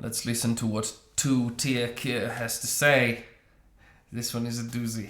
Let's listen to what Keir has to say. This one is a doozy.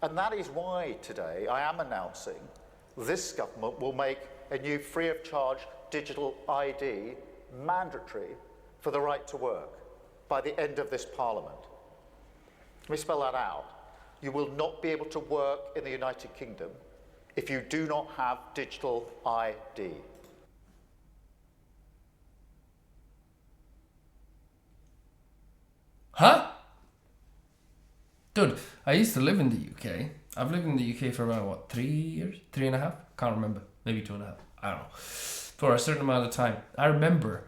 And that is why today I am announcing this government will make a new free of charge digital ID mandatory for the right to work by the end of this Parliament. Let me spell that out. You will not be able to work in the United Kingdom if you do not have digital ID. Huh? Dude, I used to live in the UK. I've lived in the UK for about, 3 years? 3.5? Can't remember. Maybe 2.5. I don't know. For a certain amount of time. I remember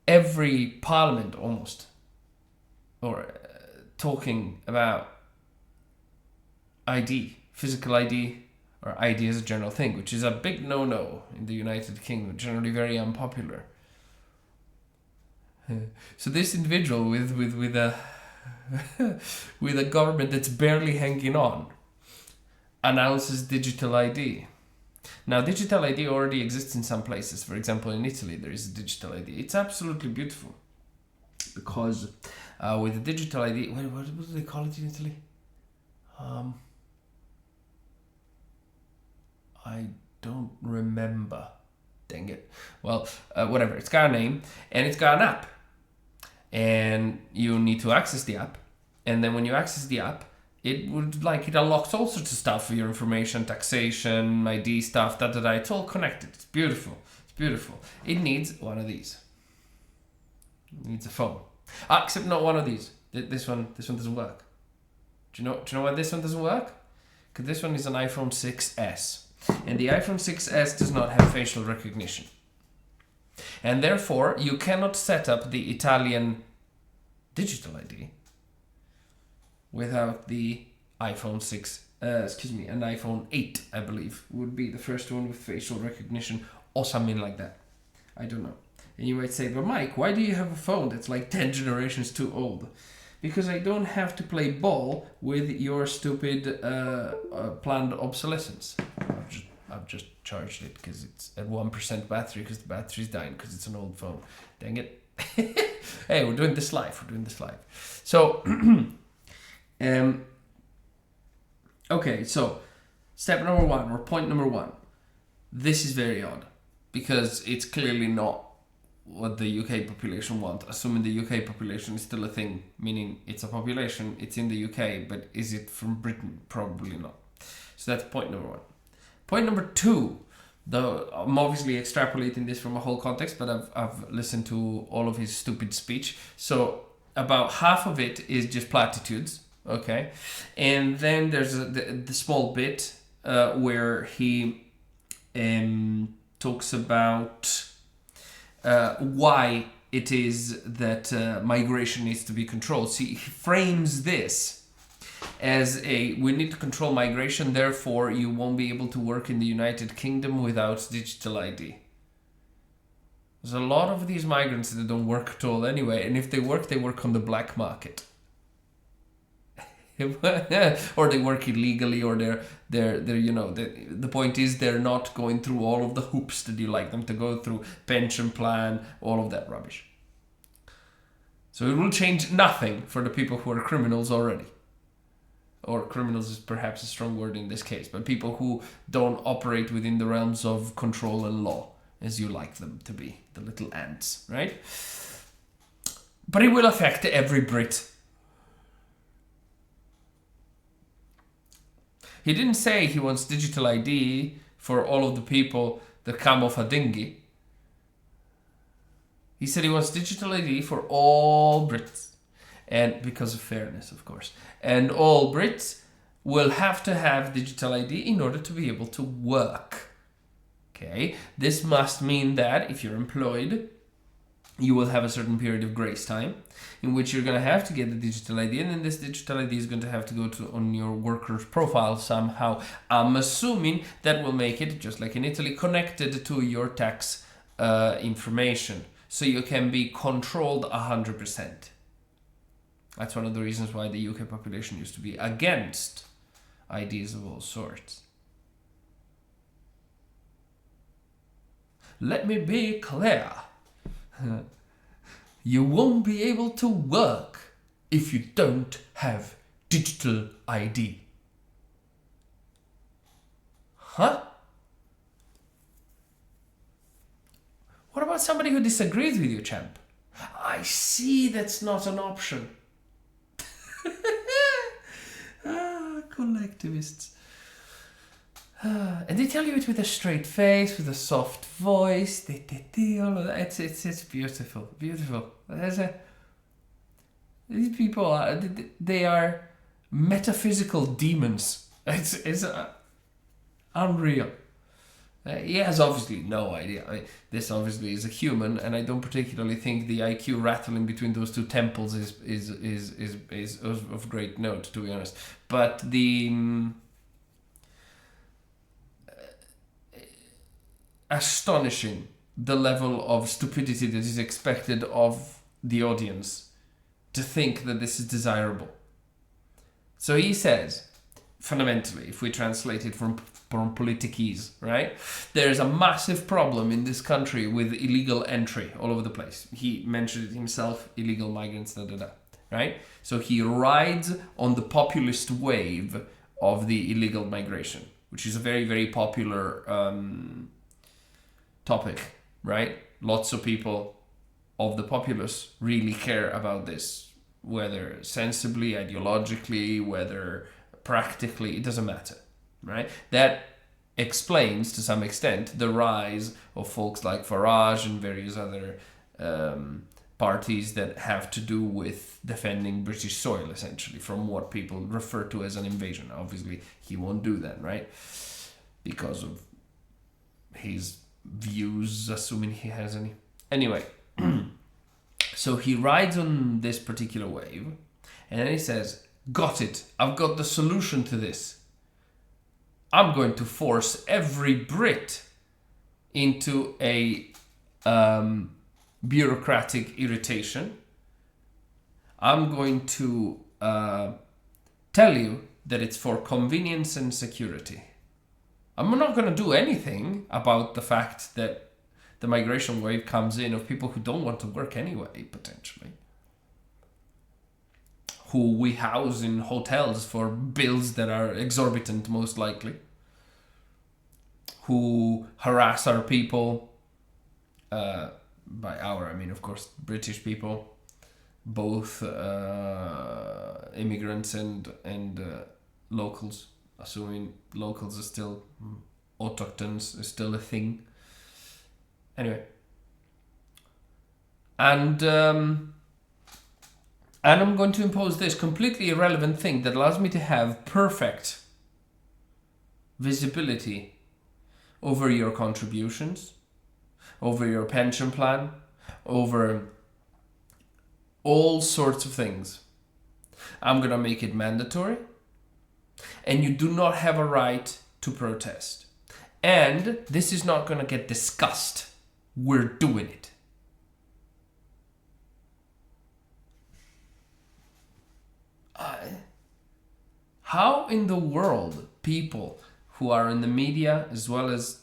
every parliament almost, or talking about ID, physical ID, or ID as a general thing, which is a big no-no in the United Kingdom, generally very unpopular. So this individual with a with a government that's barely hanging on announces digital ID. Now, digital ID already exists in some places. For example, in Italy, there is a digital ID. It's absolutely beautiful because with the digital ID, what do they call it in Italy? I don't remember. Dang it. Well, whatever. It's got a name and it's got an app. And you need to access the app. And then when you access the app, it unlocks all sorts of stuff for your information, taxation, ID stuff, It's all connected. It's beautiful. It's beautiful. It needs one of these. It needs a phone. Except not one of these. This one doesn't work. Do you know why this one doesn't work? Because this one is an iPhone 6S. And the iPhone 6S does not have facial recognition. And therefore, you cannot set up the Italian digital ID without the iPhone 6, an iPhone 8, I believe, would be the first one with facial recognition or something like that. I don't know. And you might say, but Mike, why do you have a phone that's like 10 generations too old? Because I don't have to play ball with your stupid planned obsolescence. I've just charged it because it's at 1% battery because the battery's dying because it's an old phone. Dang it. Hey, we're doing this live. So, okay, so step number 1 or point number 1. This is very odd because it's clearly not what the UK population want. Assuming the UK population is still a thing, meaning it's a population, it's in the UK, but is it from Britain? Probably not. So that's point number 1. Point number 2, though I'm obviously extrapolating this from a whole context, but I've listened to all of his stupid speech. So about half of it is just platitudes, okay? And then there's the small bit where he talks about why it is that migration needs to be controlled. See, he frames this as we need to control migration, therefore you won't be able to work in the United Kingdom without digital ID. There's a lot of these migrants that don't work at all anyway, and if they work on the black market. Or they work illegally, or they're the point is they're not going through all of the hoops that you like them to go through, pension plan, all of that rubbish. So it will change nothing for the people who are criminals already. Or criminals is perhaps a strong word in this case, but people who don't operate within the realms of control and law, as you like them to be, the little ants, right? But it will affect every Brit. He didn't say he wants digital ID for all of the people that come off a dinghy. He said he wants digital ID for all Brits. And because of fairness, of course. And all Brits will have to have digital ID in order to be able to work. Okay? This must mean that if you're employed, you will have a certain period of grace time in which you're going to have to get the digital ID, and then this digital ID is going to have to go on your worker's profile somehow. I'm assuming that will make it, just like in Italy, connected to your tax information, so you can be controlled 100%. That's one of the reasons why the UK population used to be against IDs of all sorts. let me be clear. You won't be able to work if you don't have digital ID. Huh? What about somebody who disagrees with you, champ? I see that's not an option. Collectivists. And they tell you it with a straight face, with a soft voice, all of that. It's beautiful, beautiful. These people they are metaphysical demons. It's unreal. He has obviously no idea. This obviously is a human, and I don't particularly think the IQ rattling between those two temples is of great note, to be honest. But the astonishing the level of stupidity that is expected of the audience to think that this is desirable. So he says, fundamentally, if we translate it from politicese, right? There's a massive problem in this country with illegal entry all over the place. He mentioned it himself, illegal migrants, right? So he rides on the populist wave of the illegal migration, which is a very, very popular topic, right? Lots of people of the populace really care about this, whether sensibly, ideologically, whether practically, it doesn't matter, right? That explains to some extent the rise of folks like Farage and various other parties that have to do with defending British soil, essentially, from what people refer to as an invasion. Obviously, he won't do that, right? Because of his views, assuming he has any. Anyway, so he rides on this particular wave, and then he says, got it, I've got the solution to this. I'm going to force every Brit into a bureaucratic irritation. I'm going to tell you that it's for convenience and security. I'm not going to do anything about the fact that the migration wave comes in of people who don't want to work anyway, potentially. Who we house in hotels for bills that are exorbitant, most likely. Who harass our people, by our, I mean, of course, British people, both immigrants and locals, assuming locals are still, autochthones is still a thing. Anyway. And I'm going to impose this completely irrelevant thing that allows me to have perfect visibility over your contributions, over your pension plan, over all sorts of things. I'm going to make it mandatory, and you do not have a right to protest. And this is not going to get discussed. We're doing it. How in the world people who are in the media, as well as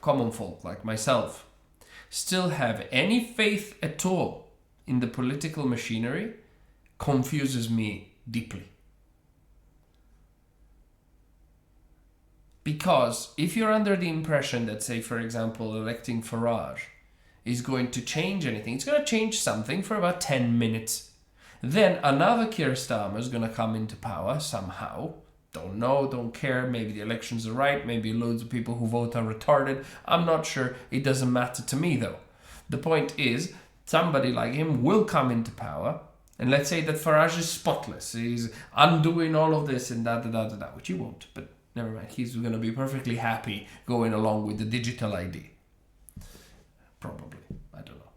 common folk like myself, still have any faith at all in the political machinery confuses me deeply. Because if you're under the impression that, say, for example, electing Farage is going to change anything, it's going to change something for about 10 minutes. Then another Keir Starmer is going to come into power somehow. Don't know, don't care. Maybe the elections are right. Maybe loads of people who vote are retarded. I'm not sure. It doesn't matter to me, though. The point is, somebody like him will come into power. And let's say that Farage is spotless. He's undoing all of this and which he won't. But never mind. He's going to be perfectly happy going along with the digital ID. Probably. I don't know.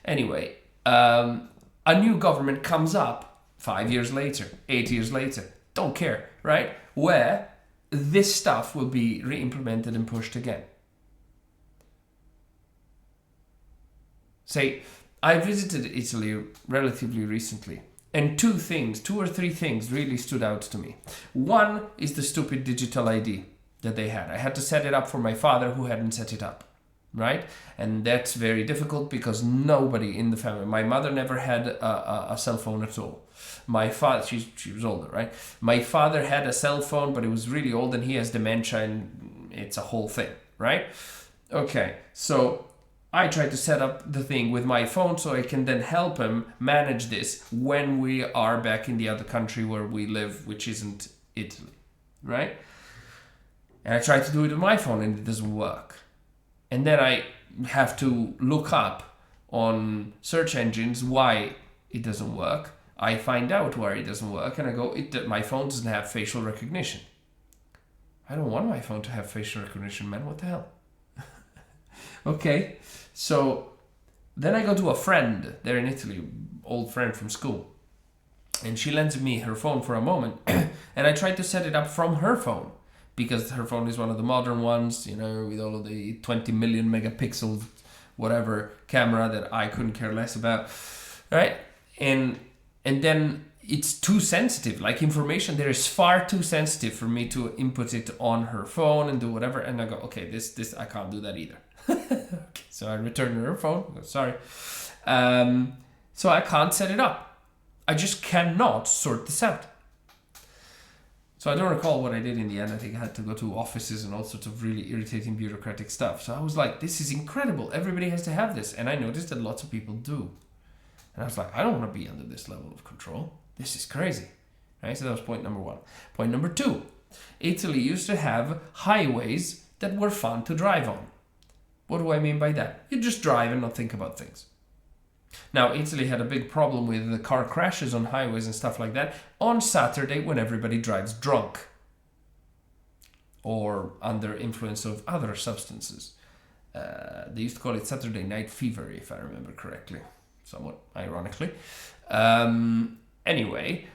Anyway, a new government comes up 5 years later, 8 years later, don't care, right? Where this stuff will be re-implemented and pushed again. Say, I visited Italy relatively recently, and two or three things really stood out to me. One is the stupid digital ID that they had. I had to set it up for my father who hadn't set it up. right? And that's very difficult because nobody in the family, my mother never had a cell phone at all. My father, she was older, right? My father had a cell phone, but it was really old and he has dementia and it's a whole thing, right? Okay, so I tried to set up the thing with my phone so I can then help him manage this when we are back in the other country where we live, which isn't Italy, right? And I tried to do it with my phone and it doesn't work. And then I have to look up on search engines why it doesn't work. I find out why it doesn't work and I go, my phone doesn't have facial recognition. I don't want my phone to have facial recognition, man. What the hell? Okay, so then I go to a friend there in Italy, old friend from school. And she lends me her phone for a moment. And I tried to set it up from her phone. Because her phone is one of the modern ones, you know, with all of the 20 million megapixel whatever camera that I couldn't care less about, right? And then it's too sensitive. Like information there is far too sensitive for me to input it on her phone and do whatever. And I go, okay, this I can't do that either. Okay, so I return her phone. Go, sorry. So I can't set it up. I just cannot sort this out. So I don't recall what I did in the end. I think I had to go to offices and all sorts of really irritating bureaucratic stuff. So I was like, this is incredible. Everybody has to have this. And I noticed that lots of people do. And I was like, I don't want to be under this level of control. This is crazy. Right? So that was point number one. Point number two. Italy used to have highways that were fun to drive on. What do I mean by that? You just drive and not think about things. Now, Italy had a big problem with the car crashes on highways and stuff like that on Saturday when everybody drives drunk or under influence of other substances. They used to call it Saturday Night Fever, if I remember correctly, somewhat ironically. Anyway,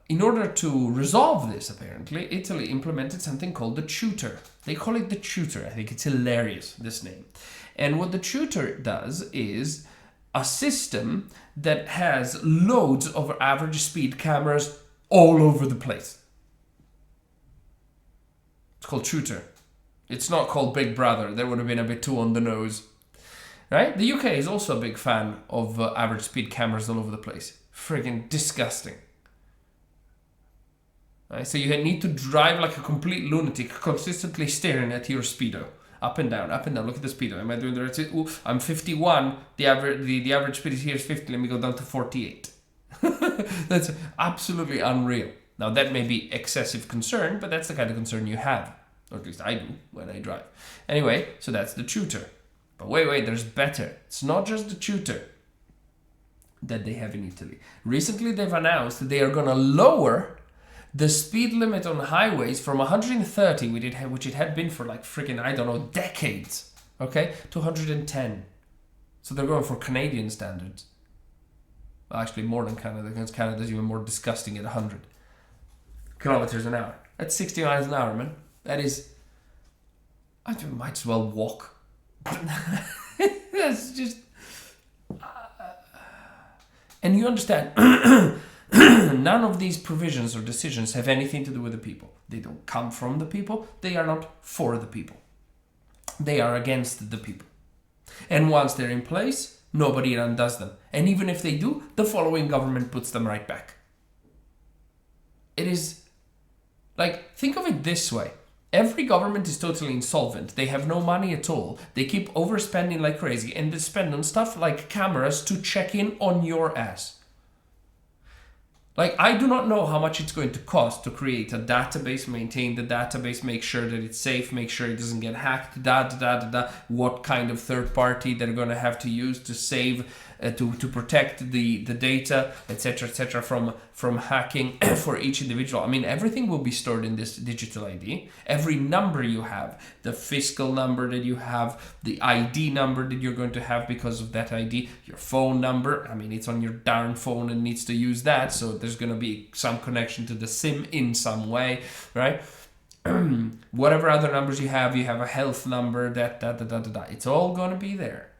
in order to resolve this, apparently, Italy implemented something called the tutor. They call it the tutor. I think it's hilarious, this name. And what the tutor does is a system that has loads of average speed cameras all over the place. It's called tutor. It's not called Big Brother. That would have been a bit too on the nose. Right? The UK is also a big fan of average speed cameras all over the place. Friggin' disgusting. Right? So you need to drive like a complete lunatic, consistently staring at your speedo. Up and down, up and down. Look at the speedo. Am I doing the right thing? Ooh, I'm 51. The average speed here is 50. Let me go down to 48. That's absolutely unreal. Now, that may be excessive concern, but that's the kind of concern you have. Or at least I do when I drive. Anyway, so that's the tutor. But wait, there's better. It's not just the tutor that they have in Italy. Recently, they've announced that they are going to lower the speed limit on highways from 130, which it had been for like freaking, I don't know, decades, okay, to 110. So they're going for Canadian standards. Well, actually, more than Canada, because Canada's even more disgusting at 100 kilometers an hour. That's 60 miles an hour, man. That is, I might as well walk. That's just, and you understand, none of these provisions or decisions have anything to do with the people. They don't come from the people. They are not for the people. They are against the people. And once they're in place, nobody undoes them. And even if they do, the following government puts them right back. It is, like, think of it this way. Every government is totally insolvent. They have no money at all. They keep overspending like crazy. And they spend on stuff like cameras to check in on your ass. Like, I do not know how much it's going to cost to create a database, maintain the database, make sure that it's safe, make sure it doesn't get hacked, what kind of third party they're going to have to use to save, to protect the data, etc., from hacking for each individual. I mean, everything will be stored in this digital ID. Every number you have, the fiscal number that you have, the ID number that you're going to have because of that ID, your phone number, I mean, it's on your darn phone and needs to use that, so there's going to be some connection to the SIM in some way, right? Whatever other numbers you have a health number, it's all going to be there.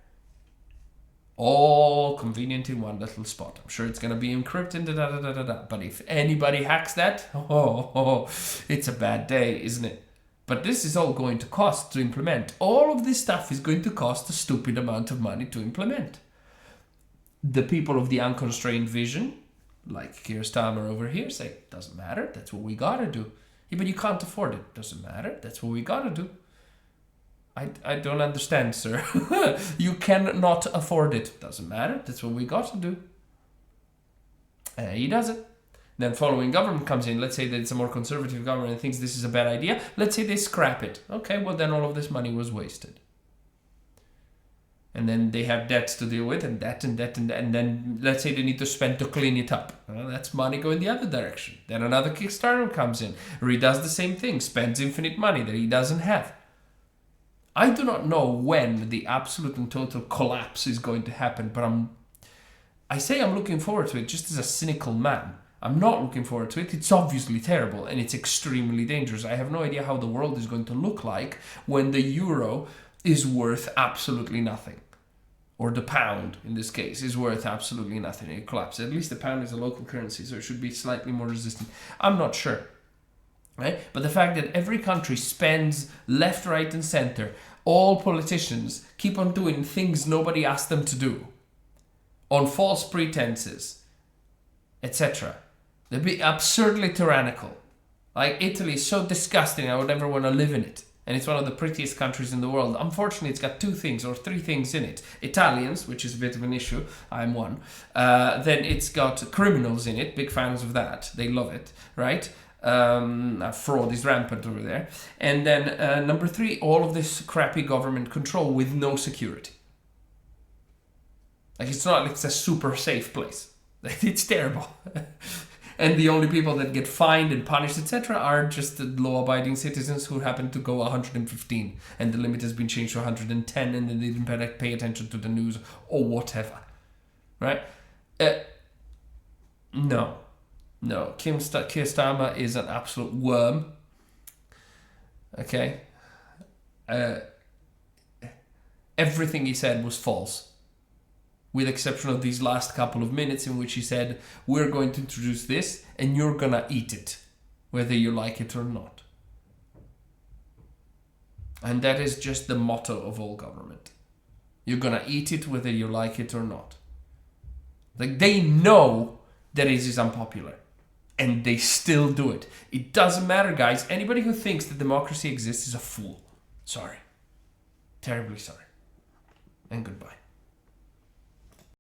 All convenient in one little spot. I'm sure it's going to be encrypted, But if anybody hacks that, it's a bad day, isn't it? But this is all going to cost to implement. All of this stuff is going to cost a stupid amount of money to implement. The people of the unconstrained vision, like Keir Starmer over here, say, doesn't matter, that's what we gotta do. Yeah, but you can't afford it. Doesn't matter, that's what we gotta do. I don't understand, sir. You cannot afford it. Doesn't matter, that's what we got to do. And he does it. Then following government comes in. Let's say that it's a more conservative government and thinks this is a bad idea. Let's say they scrap it. Okay, well then all of this money was wasted. And then they have debts to deal with, and that, and then let's say they need to spend to clean it up. Well, that's money going the other direction. Then another Kickstarter comes in, or he does the same thing, spends infinite money that he doesn't have. I do not know when the absolute and total collapse is going to happen, but I say I'm looking forward to it just as a cynical man. I'm not looking forward to it. It's obviously terrible and it's extremely dangerous. I have no idea how the world is going to look like when the euro is worth absolutely nothing. Or the pound, in this case, is worth absolutely nothing. It collapses. At least the pound is a local currency, so it should be slightly more resistant. I'm not sure. Right? But the fact that every country spends left, right, and center, all politicians keep on doing things nobody asked them to do, on false pretenses, etc. They'd be absurdly tyrannical. Like, Italy is so disgusting, I would never want to live in it. And it's one of the prettiest countries in the world. Unfortunately, it's got 2 things or 3 things in it. Italians, which is a bit of an issue. I'm one. Then it's got criminals in it. Big fans of that. They love it, right? Fraud is rampant over there. And then number 3, all of this crappy government control with no security. Like, it's not like it's a super safe place. It's terrible. And the only people that get fined and punished, etc., are just the law-abiding citizens who happen to go 115, and the limit has been changed to 110, and then they didn't pay attention to the news or whatever, right? No. Keir Starmer is an absolute worm. Okay. Everything he said was false, with exception of these last couple of minutes in which he said, we're going to introduce this and you're gonna eat it, whether you like it or not. And that is just the motto of all government. You're gonna eat it whether you like it or not. Like, they know that it is unpopular, and they still do it. It doesn't matter, guys. Anybody who thinks that democracy exists is a fool. Sorry. Terribly sorry. And goodbye.